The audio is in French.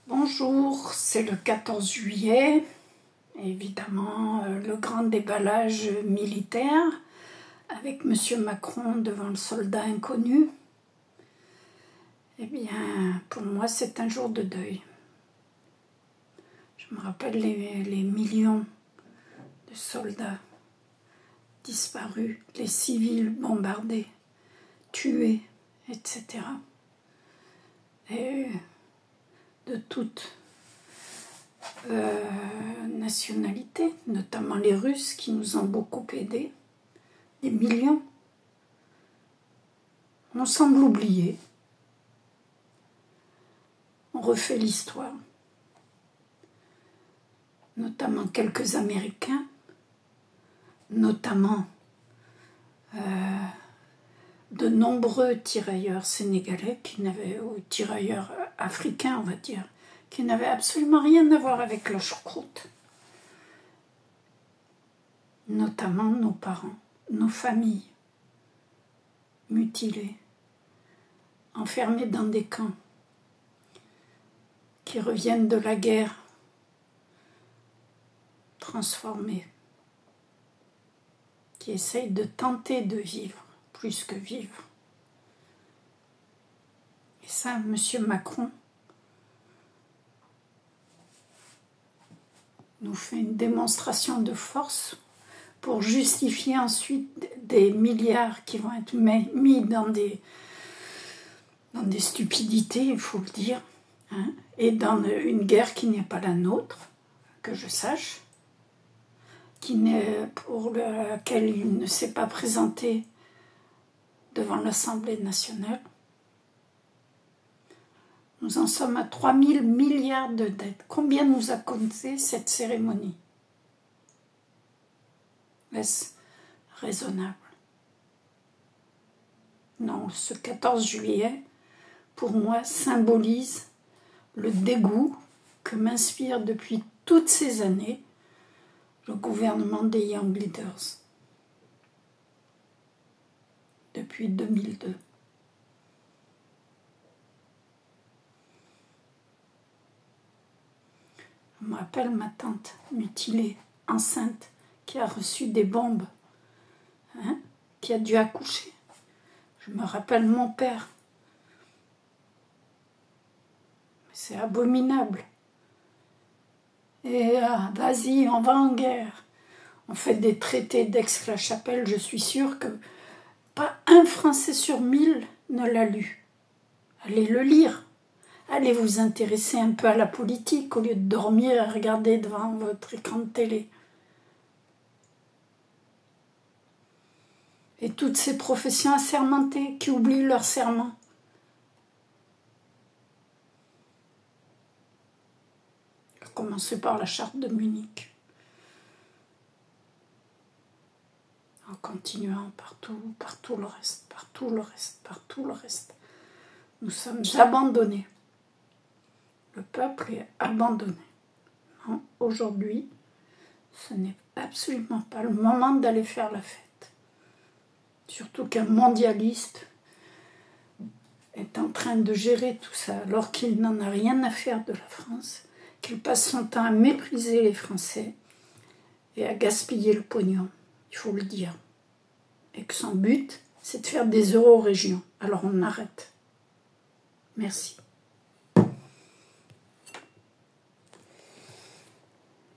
Bonjour, c'est le 14 juillet, évidemment le grand déballage militaire avec M. Macron devant le soldat inconnu. Eh bien, pour moi, c'est un jour de deuil. Je me rappelle les millions de soldats disparus, les civils bombardés, tués, etc. Et de toutes nationalités, notamment les Russes qui nous ont beaucoup aidés, des millions. On semble oublier. On refait l'histoire. Notamment quelques Américains, notamment de nombreux tirailleurs sénégalais, ou tirailleurs africains, on va dire, qui n'avaient absolument rien à voir avec la choucroute. Notamment nos parents, nos familles, mutilées, enfermés dans des camps, qui reviennent de la guerre, transformés, qui essayent de tenter de vivre, plus que vivre. Et ça, M. Macron nous fait une démonstration de force pour justifier ensuite des milliards qui vont être mis dans des stupidités, il faut le dire, hein, et dans une guerre qui n'est pas la nôtre, que je sache, pour laquelle il ne s'est pas présenté devant l'Assemblée nationale. Nous en sommes à 3 000 milliards de dettes. Combien nous a coûté cette cérémonie? Est-ce raisonnable? Non, ce 14 juillet, pour moi, symbolise le dégoût que m'inspire depuis toutes ces années le gouvernement des Young Leaders. Depuis 2002. Je me rappelle ma tante mutilée, enceinte, qui a reçu des bombes, hein, qui a dû accoucher. Je me rappelle mon père. C'est abominable. Et vas-y, on va en guerre. On fait des traités d'Aix-la-Chapelle, je suis sûre que pas un Français sur 1000 ne l'a lu. Allez le lire. Allez vous intéresser un peu à la politique au lieu de dormir et regarder devant votre écran de télé. Et toutes ces professions assermentées qui oublient leur serment. À commencer par la charte de Munich. En continuant par tout le reste, par tout le reste. Nous sommes abandonnés. Le peuple est abandonné. Non, aujourd'hui, ce n'est absolument pas le moment d'aller faire la fête. Surtout qu'un mondialiste est en train de gérer tout ça, alors qu'il n'en a rien à faire de la France, qu'il passe son temps à mépriser les Français et à gaspiller le pognon, il faut le dire. Et que son but, c'est de faire des euro-régions. Alors on arrête. Merci.